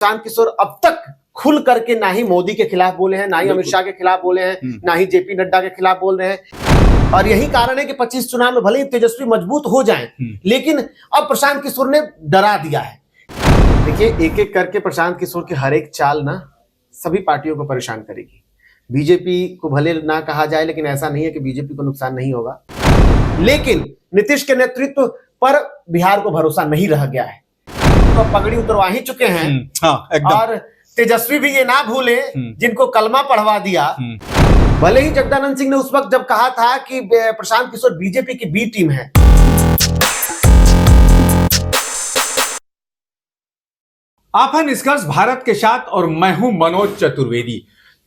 प्रशांत किशोर अब तक खुल करके ना ही मोदी के खिलाफ बोले हैं, ना ही अमित शाह के खिलाफ बोले हैं, ना ही जेपी नड्डा के खिलाफ बोल रहे हैं। और यही कारण है कि 25 चुनाव में भले ही तेजस्वी मजबूत हो जाएं, लेकिन अब प्रशांत किशोर ने डरा दिया है। देखिए, एक एक करके प्रशांत किशोर की हर एक चाल ना सभी पार्टियों को परेशान करेगी। बीजेपी को भले ना कहा जाए, लेकिन ऐसा नहीं है कि बीजेपी को नुकसान नहीं होगा। लेकिन नीतीश के नेतृत्व पर बिहार को भरोसा नहीं रह गया है, तो पगड़ी उतरवा ही चुके हैं। हाँ, एकदम। और तेजस्वी भी ये ना भूले जिनको कलमा पढ़वा दिया। भले ही जगदानंद सिंह ने उस वक्त जब कहा था कि प्रशांत किशोर बीजेपी की बी टीम है। आप हैं निष्कर्ष भारत के साथ और मैं हूं मनोज चतुर्वेदी।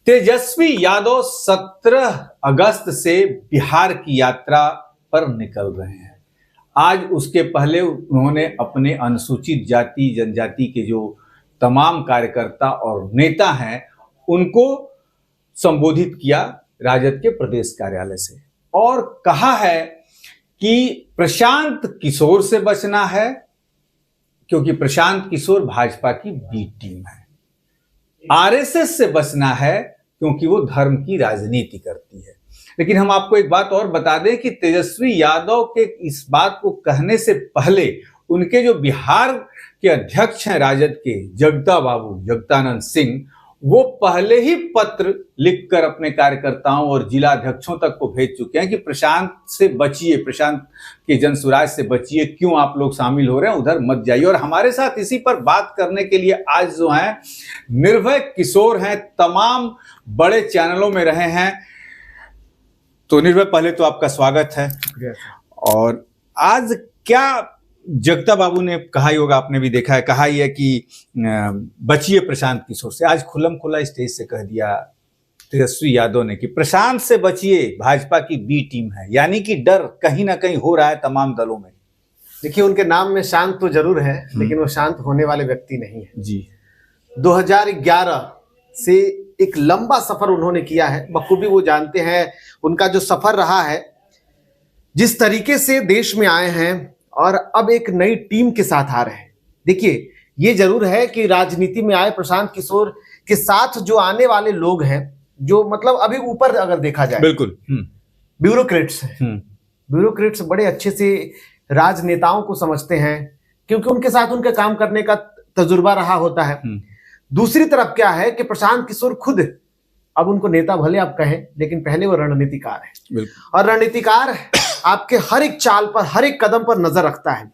तेजस्वी यादव 17 अगस्त से बिहार की यात्रा पर निकल रहे हैं। आज उसके पहले उन्होंने अपने अनुसूचित जाति जनजाति के जो तमाम कार्यकर्ता और नेता हैं उनको संबोधित किया राजद के प्रदेश कार्यालय से, और कहा है कि प्रशांत किशोर से बचना है क्योंकि प्रशांत किशोर भाजपा की बी टीम है। आरएसएस से बचना है क्योंकि वो धर्म की राजनीति करती है। लेकिन हम आपको एक बात और बता दें कि तेजस्वी यादव के इस बात को कहने से पहले उनके जो बिहार के अध्यक्ष हैं राजद के, जगदानंद सिंह, वो पहले ही पत्र लिखकर अपने कार्यकर्ताओं और जिला अध्यक्षों तक को भेज चुके हैं कि प्रशांत से बचिए, प्रशांत के जनसुराज से बचिए, क्यों आप लोग शामिल हो रहे हैं, उधर मत जाइए। और हमारे साथ इसी पर बात करने के लिए आज जो हैं निर्भय किशोर हैं, तमाम बड़े चैनलों में रहे हैं। तो निर्भय, पहले तो आपका स्वागत है। और आज क्या जगता बाबू ने कहा ही होगा, आपने भी देखा है, कहा ही है कि बचिए प्रशांत किशोर से। आज खुल्लम खुल्ला स्टेज से कह दिया तेजस्वी यादव ने कि प्रशांत से बचिए, भाजपा की बी टीम है। यानी कि डर कहीं ना कहीं हो रहा है तमाम दलों में। देखिए, उनके नाम में शांत तो जरूर है, लेकिन वो शांत होने वाले व्यक्ति नहीं है जी। 2011 से एक लंबा सफर उन्होंने किया है, बखूबी वो जानते हैं उनका जो सफर रहा है, जिस तरीके से देश में आए हैं और अब एक नई टीम के साथ आ रहे हैं। देखिए, ये जरूर है कि राजनीति में आए प्रशांत किशोर के साथ जो आने वाले लोग हैं, जो मतलब अभी ऊपर अगर देखा जाए, बिल्कुल ब्यूरोक्रेट्स हैं। ब्यूरोक्रेट्स बड़े अच्छे से राजनेताओं को समझते हैं, क्योंकि उनके साथ उनके काम करने का तजुर्बा रहा होता है। दूसरी तरफ क्या है कि प्रशांत किशोर खुद, अब उनको नेता भले आप कहें, लेकिन पहले वो रणनीतिकार है। और रणनीतिकार आपके हर एक चाल पर, हर एक कदम पर नजर रखता है।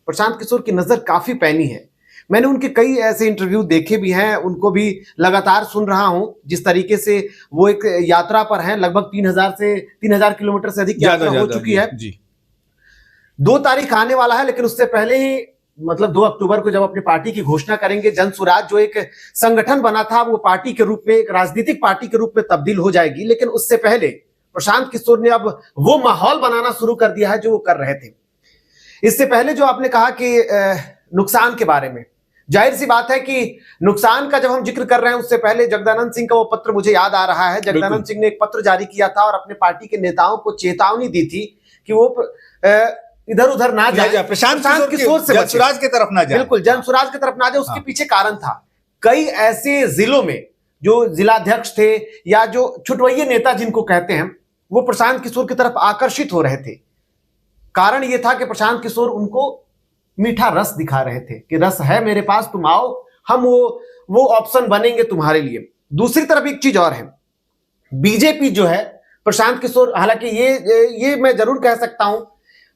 प्रशांत किशोर की नजर काफी पैनी है। मैंने उनके कई ऐसे इंटरव्यू देखे भी हैं, उनको भी लगातार सुन रहा हूं। जिस तरीके से वो एक यात्रा पर हैं, लगभग 3000 किलोमीटर से अधिक यात्रा हो चुकी है। 2 तारीख आने वाला है, लेकिन उससे पहले ही मतलब 2 अक्टूबर को जब अपनी पार्टी की घोषणा करेंगे, जनसुराज जो एक संगठन बना था वो पार्टी के रूप में, एक राजनीतिक पार्टी के रूप में तब्दील हो जाएगी। लेकिन उससे पहले प्रशांत किशोर ने अब वो माहौल बनाना शुरू कर दिया है जो वो कर रहे थे। इससे पहले जो आपने कहा कि नुकसान के बारे में, जाहिर सी बात है कि नुकसान का जब हम जिक्र कर रहे हैं, उससे पहले जगदानंद सिंह का वो पत्र मुझे याद आ रहा है। जगदानंद सिंह ने एक पत्र जारी किया था और अपने पार्टी के नेताओं को चेतावनी दी थी कि वो इधर उधर ना जाए, प्रशांत किशोर से जनसुराज की तरफ ना जाए। बिल्कुल, जनसुराज की तरफ ना जाए। उसके पीछे कारण था, कई ऐसे जिलों में जो जिलाध्यक्ष थे या जो छुटवैये नेता जिनको कहते हैं, वो प्रशांत किशोर की तरफ आकर्षित हो रहे थे। कारण ये था कि प्रशांत किशोर उनको मीठा रस दिखा रहे थे कि रस है मेरे पास, तुम आओ, हम वो ऑप्शन बनेंगे तुम्हारे लिए। दूसरी तरफ एक चीज और है, बीजेपी जो है, प्रशांत किशोर, हालांकि ये मैं जरूर कह सकता हूं,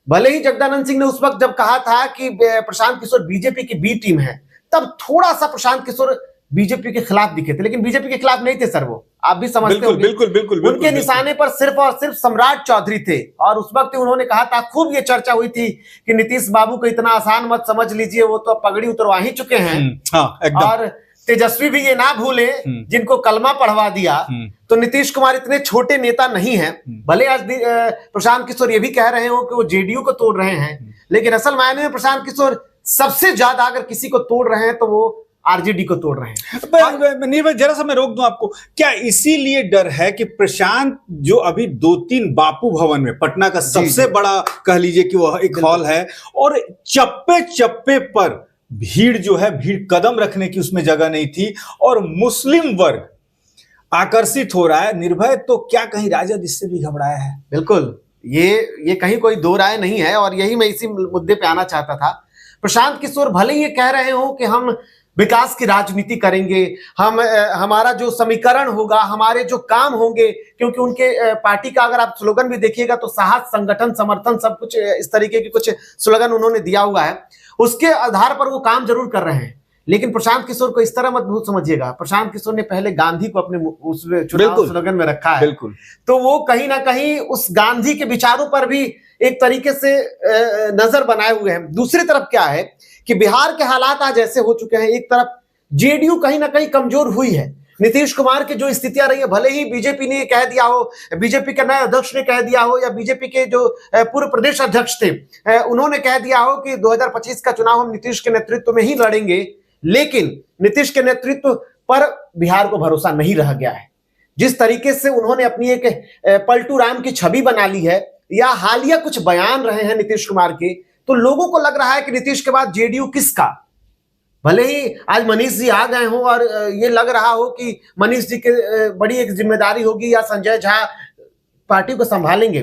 भले ही जगदानंद सिंह ने उस वक्त जब कहा था कि प्रशांत किशोर बीजेपी की बी टीम है, तब थोड़ा सा प्रशांत किशोर बीजेपी के खिलाफ दिखे थे, लेकिन बीजेपी के खिलाफ नहीं थे सर। वो आप भी समझते होंगे। बिल्कुल। उनके निशाने पर सिर्फ और सिर्फ सम्राट चौधरी थे। और उस वक्त उन्होंने कहा था, खूब ये चर्चा हुई थी कि नीतीश बाबू को इतना आसान मत समझ लीजिए, वो तो पगड़ी उतरवा ही चुके हैं। एकदम। और तेजस्वी भी ये ना भूले जिनको कलमा पढ़वा दिया, तो नीतीश कुमार इतने छोटे नेता नहीं है। भले आज प्रशांत किशोर ये भी कह रहे हो कि वो जेडीयू को तोड़ रहे हैं, लेकिन असल मायने में प्रशांत किशोर सबसे ज्यादा अगर किसी को तोड़ रहे हैं तो वो आरजेडी को तोड़ रहे हैं। निर्भय, जरा सा मैं रोक दूं आपको। क्या इसीलिए डर है कि प्रशांत जो अभी 2-3 बापू भवन में, पटना का सबसे बड़ा कह लीजिए कि वो एक हॉल है, और चप्पे चप्पे पर भीड़ जो है, भीड़ कदम रखने की उसमें जगह नहीं थी और मुस्लिम वर्ग आकर्षित हो रहा है। निर्भय तो क्या कहीं राजद इससे भी घबराया है? बिल्कुल, ये कहीं कोई दो राय नहीं है और यही मैं इसी मुद्दे पे आना चाहता था। प्रशांत किशोर भले ही ये कह रहे हो कि हम विकास की राजनीति करेंगे, हम हमारा जो समीकरण होगा, हमारे जो काम होंगे, क्योंकि उनके पार्टी का अगर आप स्लोगन भी देखिएगा तो साहस, संगठन, समर्थन, सब कुछ इस तरीके के कुछ स्लोगन उन्होंने दिया हुआ है। उसके आधार पर वो काम जरूर कर रहे हैं, लेकिन प्रशांत किशोर को इस तरह मत भूल समझिएगा। प्रशांत किशोर ने पहले गांधी को अपने उस चुनाव स्लोगन में रखा है, बिल्कुल। तो वो कहीं ना कहीं उस गांधी के विचारों पर भी एक तरीके से नजर बनाए हुए हैं। दूसरी तरफ क्या है कि बिहार के हालात आज ऐसे हो चुके हैं, एक तरफ जेडीयू कहीं ना कहीं कमजोर हुई है। नीतीश कुमार की जो स्थितियां रही है, भले ही बीजेपी ने कह दिया हो, बीजेपी के नए अध्यक्ष ने कह दिया हो, या बीजेपी के जो पूर्व प्रदेश अध्यक्ष थे उन्होंने कह दिया हो कि 2025 का चुनाव हम नीतीश के नेतृत्व में ही लड़ेंगे, लेकिन नीतीश के नेतृत्व पर बिहार को भरोसा नहीं रह गया है। जिस तरीके से उन्होंने अपनी एक पलटू राम की छवि बना ली है, या हालिया कुछ बयान रहे हैं नीतीश कुमार के, तो लोगों को लग रहा है कि नीतीश के बाद जेडीयू किसका। भले ही आज मनीष जी आ गए हो और ये लग रहा हो कि मनीष जी के बड़ी एक जिम्मेदारी होगी या संजय झा पार्टी को संभालेंगे,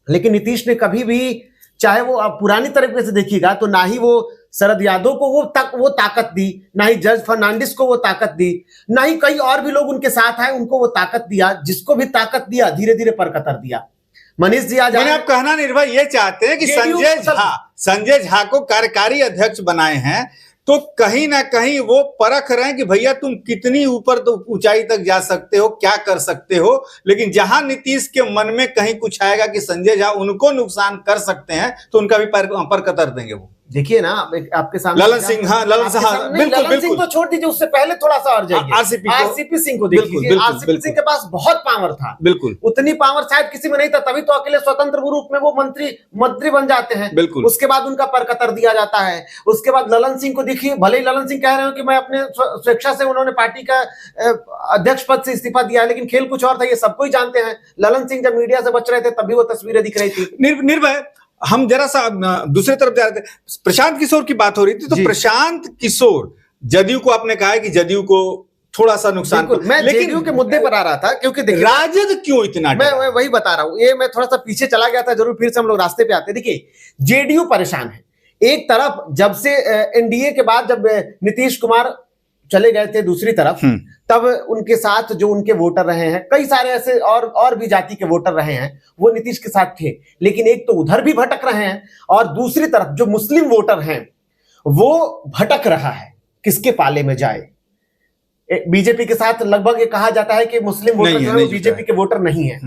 लेकिन नीतीश ने कभी भी, चाहे वो आप पुरानी तरीके से देखिएगा, तो ना ही वो शरद यादव को वो ताकत दी, ना ही जॉर्ज फर्नांडिस को वो ताकत दी, ना ही कई और भी लोग उनके साथ आए उनको वो ताकत दिया। जिसको भी ताकत दिया धीरे धीरे परकतर दिया। मनीष जी आज आप कहना निर्भय ये चाहते हैं कि संजय झा को कार्यकारी अध्यक्ष बनाए हैं, तो कहीं ना कहीं वो परख रहे हैं कि भैया तुम कितनी ऊपर तो ऊंचाई तक जा सकते हो, क्या कर सकते हो। लेकिन जहां नीतीश के मन में कहीं कुछ आएगा कि संजय झा उनको नुकसान कर सकते हैं, तो उनका भी पर कतर देंगे वो। देखिए ना, आपके सामने ललन सिंह, बिल्कुल ललन सिंह तो छोड़ दीजिए, उससे पहले थोड़ा सा और जाइए, आरसीपी सिंह को देखिए। आरसीपी सिंह के पास बहुत पावर था, बिल्कुल उतनी पावर शायद किसी में नहीं था, तभी तो अकेले स्वतंत्र रूप में वो मंत्री बन जाते हैं। बिल्कुल। उसके बाद उनका परकतर दिया जाता है। उसके बाद ललन सिंह को देखिए, भले ही ललन सिंह कह रहे हो कि मैं अपने स्वेच्छा से, उन्होंने पार्टी का अध्यक्ष पद से इस्तीफा दिया, लेकिन खेल कुछ और था, ये सबको ही जानते हैं। ललन सिंह जब मीडिया से बच रहे थे तभी वो तस्वीरें दिख रही थी। निर्भय, हम जरा सा दूसरे तरफ जा रहे थे, प्रशांत किशोर की बात हो रही थी, तो प्रशांत किशोर, जदयू को आपने कहा है कि जदयू को थोड़ा सा नुकसान, मैं जेडीयू के मुद्दे पर आ रहा था, क्योंकि राजद क्यों इतना, मैं वही बता रहा हूं, ये मैं थोड़ा सा पीछे चला गया था, जरूर फिर से हम लोग रास्ते पे आते। देखिए, जेडीयू परेशान है। एक तरफ जब से एनडीए के बाद जब नीतीश कुमार चले गए थे दूसरी तरफ, तब उनके साथ जो उनके वोटर रहे हैं, कई सारे ऐसे और भी जाति के वोटर रहे हैं, वो नीतीश के साथ थे, लेकिन एक तो उधर भी भटक रहे हैं, और दूसरी तरफ जो मुस्लिम वोटर हैं वो भटक रहा है, किसके पाले में जाए। बीजेपी के साथ लगभग ये कहा जाता है कि मुस्लिम वोटर जो है बीजेपी के वोटर नहीं है।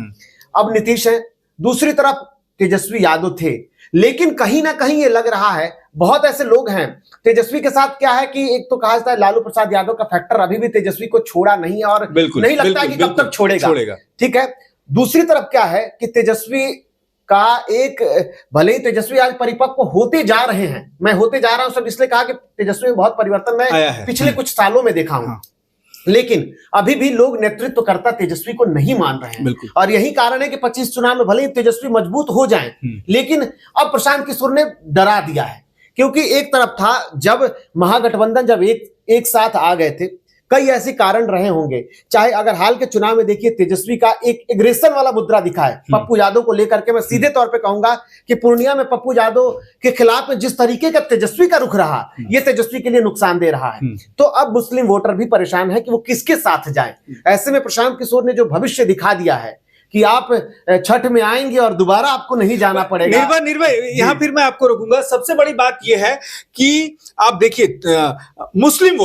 अब नीतीश है, दूसरी तरफ तेजस्वी यादव थे, लेकिन कहीं ना कहीं ये लग रहा है, बहुत ऐसे लोग हैं तेजस्वी के साथ, क्या है कि एक तो कहा जाता है लालू प्रसाद यादव का फैक्टर अभी भी तेजस्वी को छोड़ा नहीं है, और नहीं लगता कि कब तक छोड़ेगा। ठीक है। दूसरी तरफ क्या है कि तेजस्वी का एक, भले ही तेजस्वी आज परिपक्व होते जा रहे हैं, मैं होते जा रहा हूं सब इसलिए कहा कि तेजस्वी में बहुत परिवर्तन मैं पिछले कुछ सालों में देखा हूं, लेकिन अभी भी लोग नेतृत्वकर्ता तेजस्वी को नहीं मान रहे हैं, और यही कारण है कि 25 चुनाव में भले ही तेजस्वी मजबूत हो जाएं, लेकिन अब प्रशांत किशोर ने डरा दिया है। क्योंकि एक तरफ था, जब महागठबंधन जब एक साथ आ गए थे, कई ऐसे कारण रहे होंगे, चाहे अगर हाल के चुनाव में देखिए तेजस्वी का एक एग्रेशन वाला मुद्रा दिखा है पप्पू यादव को लेकर के। मैं सीधे तौर पे कहूंगा कि पूर्णिया में पप्पू यादव के खिलाफ में जिस तरीके का तेजस्वी का रुख रहा, ये तेजस्वी के लिए नुकसान दे रहा है। तो अब मुस्लिम वोटर भी परेशान है कि वो किसके साथ जाए। ऐसे में प्रशांत किशोर ने जो भविष्य दिखा दिया है कि आप छठ में आएंगे और दोबारा आपको नहीं जाना पड़ेगा। निर्भय, यहां फिर मैं आपको रोकूंगा। सबसे बड़ी बात यह है कि आप देखिए, मुस्लिम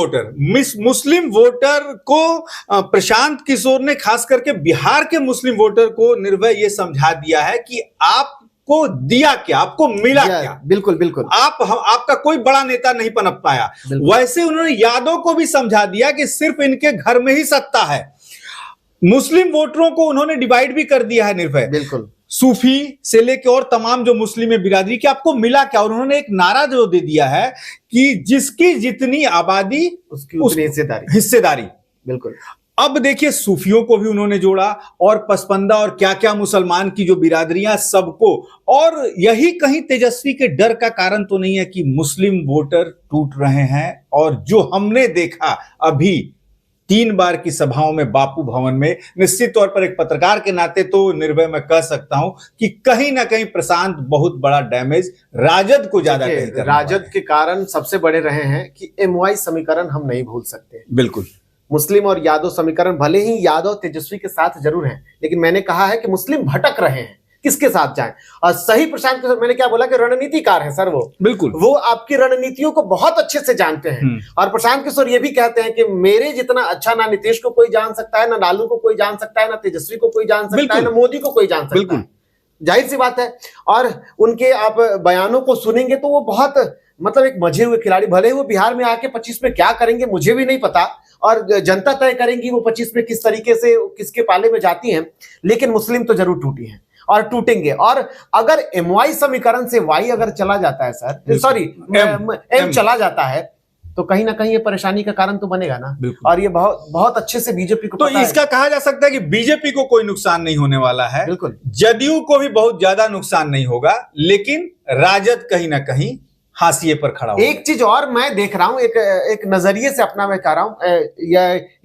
वोटर को प्रशांत किशोर ने, खास करके बिहार के मुस्लिम वोटर को, निर्भय ये समझा दिया है कि आपको दिया क्या, आपको मिला क्या। बिल्कुल आपका कोई बड़ा नेता नहीं पनप पाया। वैसे उन्होंने यादव को भी समझा दिया कि सिर्फ इनके घर में ही सत्ता है। मुस्लिम वोटरों को उन्होंने डिवाइड भी कर दिया है निर्भय, बिल्कुल, सूफी से लेकर और तमाम जो मुस्लिम बिरादरी की, आपको मिला क्या। और उन्होंने एक नारा जो दे दिया है कि जिसकी जितनी आबादी उसकी उतनी हिस्सेदारी। हिस्सेदारी। बिल्कुल। अब देखिए सूफियों को भी उन्होंने जोड़ा और पसपंदा और क्या क्या मुसलमान की जो बिरादरियां सबको, और यही कहीं तेजस्वी के डर का कारण तो नहीं है कि मुस्लिम वोटर टूट रहे हैं। और जो हमने देखा अभी 3 बार की सभाओं में बापू भवन में, निश्चित तौर पर एक पत्रकार के नाते तो निर्भय मैं कह सकता हूं कि कहीं ना कहीं प्रशांत बहुत बड़ा डैमेज राजद को ज्यादा राजद के कारण सबसे बड़े रहे हैं कि MY समीकरण हम नहीं भूल सकते। बिल्कुल, मुस्लिम और यादव समीकरण भले ही यादव तेजस्वी के साथ जरूर हैं, लेकिन मैंने कहा है कि मुस्लिम भटक रहे हैं, किसके साथ जाएं। और सही प्रशांत किशोर, मैंने क्या बोला कि रणनीतिकार है सर, वो बिल्कुल, वो आपकी रणनीतियों को बहुत अच्छे से जानते हैं। और प्रशांत किशोर ये भी कहते हैं कि मेरे जितना अच्छा ना नीतीश को कोई जान सकता है, ना लालू को कोई जान सकता है, ना तेजस्वी को कोई जान सकता है, ना मोदी को कोई जान सकता है। जाहिर सी बात है। और उनके आप बयानों को सुनेंगे तो वो बहुत मतलब एक मजे हुए खिलाड़ी, भले ही वो बिहार में आके 25 में क्या करेंगे मुझे भी नहीं पता, और जनता तय करेंगी वो 25 में किस तरीके से किसके पाले में जाती हैं, लेकिन मुस्लिम तो जरूर टूटी हैं और टूटेंगे। और अगर MY समीकरण से Y अगर चला जाता है सर, सॉरी M चला जाता है, तो कहीं ना कहीं ये परेशानी का कारण तो बनेगा ना। और ये बहुत बहुत अच्छे से बीजेपी को तो इसका कहा जा सकता है कि बीजेपी को कोई नुकसान नहीं होने वाला है, बिल्कुल, जदयू को भी बहुत ज्यादा नुकसान नहीं होगा, लेकिन राजद कहीं ना कहीं हाशिए पर खड़ा होगा। एक चीज और मैं देख रहा हूं, एक नजरिए से अपना मैं कह रहा हूं,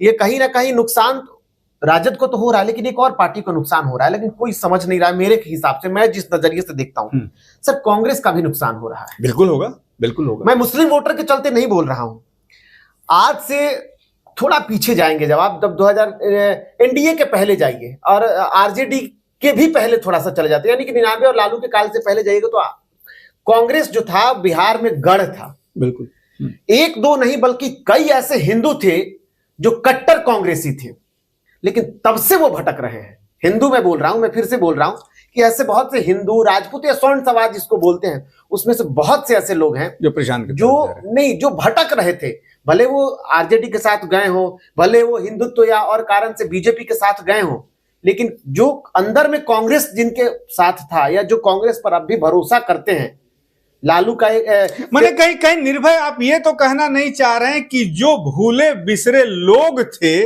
ये कहीं ना कहीं नुकसान राजद को तो हो रहा है, लेकिन एक और पार्टी को नुकसान हो रहा है, लेकिन कोई समझ नहीं रहा है मेरे हिसाब से, मैं जिस नजरिए से देखता हूं सर, कांग्रेस का भी नुकसान हो रहा है। बिल्कुल होगा, बिल्कुल होगा। मैं मुस्लिम वोटर के चलते नहीं बोल रहा हूं, आज से थोड़ा पीछे जाएंगे, जब आप 2000 NDA के पहले जाइए और RJD के भी पहले थोड़ा सा चले जाते, यानी कि 99 और लालू के काल से पहले जाइएगा, तो कांग्रेस जो था बिहार में गढ़ था। बिल्कुल, एक दो नहीं बल्कि कई ऐसे हिंदू थे जो कट्टर कांग्रेसी थे, लेकिन तब से वो भटक रहे हैं। हिंदू मैं बोल रहा हूं, मैं फिर से बोल रहा हूं कि ऐसे बहुत से हिंदू, राजपूत या स्वर्ण समाज जिसको बोलते हैं, उसमें से बहुत से ऐसे लोग हैं जो भटक रहे थे। भले वो RJD के साथ गए हो, भले वो हिंदुत्व या और कारण से बीजेपी के साथ गए हो, लेकिन जो अंदर में कांग्रेस जिनके साथ था या जो कांग्रेस पर अब भी भरोसा करते हैं, लालू का मैंने कहीं कहीं निर्भय आप ये तो कहना नहीं चाह रहे हैं कि जो भूले बिसरे लोग थे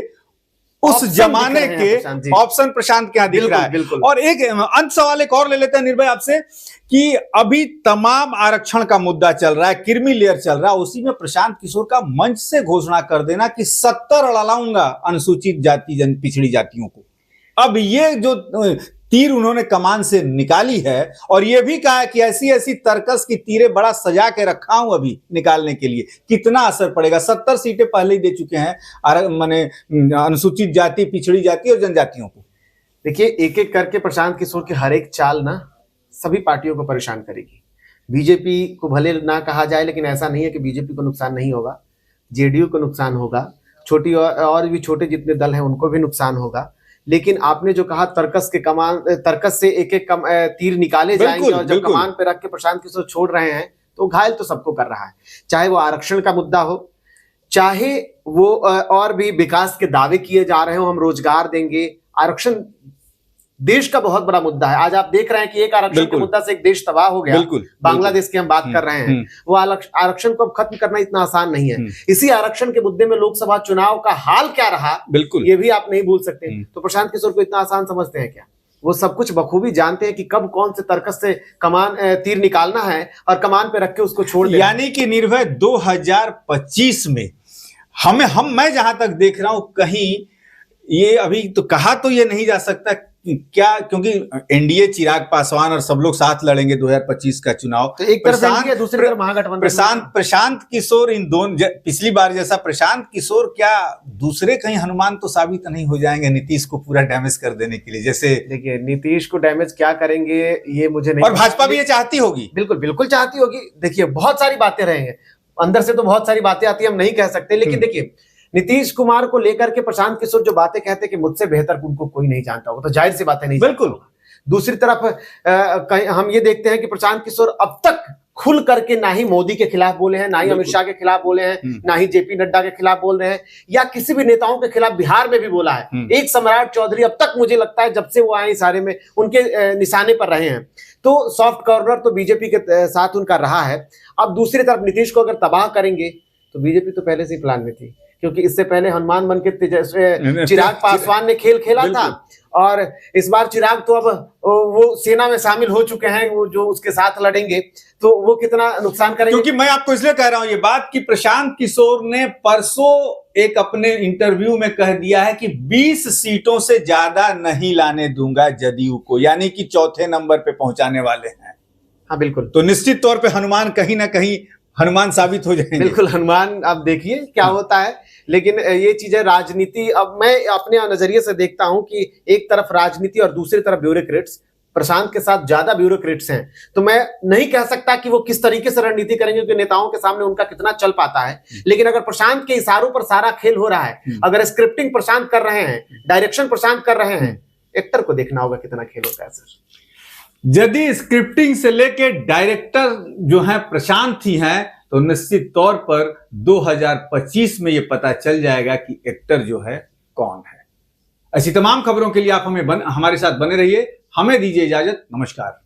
उस जमाने के ऑप्शन प्रशांत के यहां दिख रहा है। और एक अंत सवाल एक और ले लेते हैं निर्भय आपसे कि अभी तमाम आरक्षण का मुद्दा चल रहा है, क्रीमी लेयर चल रहा है, उसी में प्रशांत किशोर का मंच से घोषणा कर देना कि 70 लड़ाऊंगा अनुसूचित जाति पिछड़ी जातियों को। अब ये जो तीर उन्होंने कमान से निकाली है, और ये भी कहा है कि ऐसी ऐसी तर्कस की तीरें बड़ा सजा के रखा हूं अभी निकालने के लिए, कितना असर पड़ेगा। 70 सीटें पहले ही दे चुके हैं माने अनुसूचित जाति, पिछड़ी जाति और जनजातियों को। देखिए, एक एक करके प्रशांत किशोर की हर एक चाल ना सभी पार्टियों को परेशान करेगी। बीजेपी को भले ना कहा जाए, लेकिन ऐसा नहीं है कि बीजेपी को नुकसान नहीं होगा, JDU को नुकसान होगा, छोटी और भी छोटे जितने दल हैं उनको भी नुकसान होगा। लेकिन आपने जो कहा तर्कस से एक एक तीर निकाले जाएंगे, और जब कमान पे रख के प्रशांत किशोर छोड़ रहे हैं तो घायल तो सबको कर रहा है, चाहे वो आरक्षण का मुद्दा हो, चाहे वो और भी विकास के दावे किए जा रहे हो, हम रोजगार देंगे। आरक्षण देश का बहुत बड़ा मुद्दा है। आज आप देख रहे हैं कि एक आरक्षण के मुद्दा से एक देश तबाह हो गया। बांग्लादेश की हम बात कर रहे हैं, वो आरक्षण को अब खत्म करना इतना आसान नहीं है। इसी आरक्षण के मुद्दे में लोकसभा चुनाव का हाल क्या रहा, ये भी आप नहीं भूल सकते। तो प्रशांत किशोर को इतना आसान समझते हैं क्या? वो सब कुछ बखूबी जानते हैं कि कब कौन से तर्कस से कमान तीर निकालना है और कमान पे रख के उसको छोड़ देना। यानी कि निर्भय 2025 में मैं जहां तक देख रहा हूं, कहीं ये अभी तो कहा तो ये नहीं जा सकता क्या, क्योंकि NDA चिराग पासवान और सब लोग साथ लड़ेंगे 2025 का चुनाव, तो एक तरफ दूसरी तरफ महागठबंधन। प्रशांत किशोर इन दोनों पिछली बार जैसा प्रशांत किशोर क्या दूसरे कहीं हनुमान तो साबित नहीं हो जाएंगे नीतीश को पूरा डैमेज कर देने के लिए? जैसे देखिए, नीतीश को डैमेज क्या करेंगे ये मुझे नहीं, और भाजपा भी ये चाहती होगी, बिल्कुल बिल्कुल चाहती होगी। देखिए, बहुत सारी बातें रहेंगे अंदर से, तो बहुत सारी बातें आती है, हम नहीं कह सकते, लेकिन देखिए नीतीश कुमार को लेकर के प्रशांत किशोर जो बातें कहते हैं कि मुझसे बेहतर उनको कोई नहीं जानता होगा, तो जाहिर सी बातें नहीं। बिल्कुल। दूसरी तरफ हम ये देखते हैं कि प्रशांत किशोर अब तक खुल करके ना ही मोदी के खिलाफ बोले हैं, ना ही अमित शाह के खिलाफ बोले हैं, ना ही JP नड्डा के खिलाफ बोल रहे हैं, या किसी भी नेताओं के खिलाफ बिहार में भी बोला है। एक सम्राट चौधरी अब तक मुझे लगता है जब से वो आए सारे में उनके निशाने पर रहे हैं, तो सॉफ्ट कॉर्नर तो बीजेपी के साथ उनका रहा है। अब दूसरी तरफ नीतीश को अगर तबाह करेंगे तो बीजेपी तो पहले से ही प्लान में थी। क्योंकि इससे पहले हनुमान बन के चिराग पासवान ने खेल खेला था, और इस बार चिराग तो अब वो सेना में शामिल हो चुके हैं, वो जो उसके साथ लड़ेंगे तो वो कितना नुकसान करेंगे। क्योंकि मैं आपको इसलिए कह रहा हूं ये बात कि प्रशांत किशोर ने परसों एक अपने इंटरव्यू में कह दिया है कि 20 सीटों से ज्यादा नहीं लाने दूंगा जदयू को, यानी कि चौथे नंबर पे पहुंचाने वाले हैं। हाँ बिल्कुल, तो निश्चित तौर पे हनुमान कहीं ना कहीं हनुमान साबित हो जाएंगे। बिल्कुल हनुमान, आप देखिए क्या होता है। लेकिन ये चीजें राजनीति, अब मैं अपने नजरिए से देखता हूं कि एक तरफ राजनीति और दूसरी तरफ ब्यूरोक्रेट्स, प्रशांत के साथ ज्यादा ब्यूरोक्रेट्स हैं, तो मैं नहीं कह सकता कि वो किस तरीके से रणनीति करेंगे क्योंकि नेताओं के सामने उनका कितना चल पाता है। लेकिन अगर प्रशांत के इशारों पर सारा खेल हो रहा है, अगर स्क्रिप्टिंग प्रशांत कर रहे हैं, डायरेक्शन प्रशांत कर रहे हैं, एक्टर को देखना होगा कितना खेल होता है सर। यदि स्क्रिप्टिंग से लेके डायरेक्टर जो है प्रशांत ही हैं, तो निश्चित तौर पर 2025 में ये पता चल जाएगा कि एक्टर जो है कौन है। ऐसी तमाम खबरों के लिए आप हमारे साथ बने रहिए। हमें दीजिए इजाजत। नमस्कार।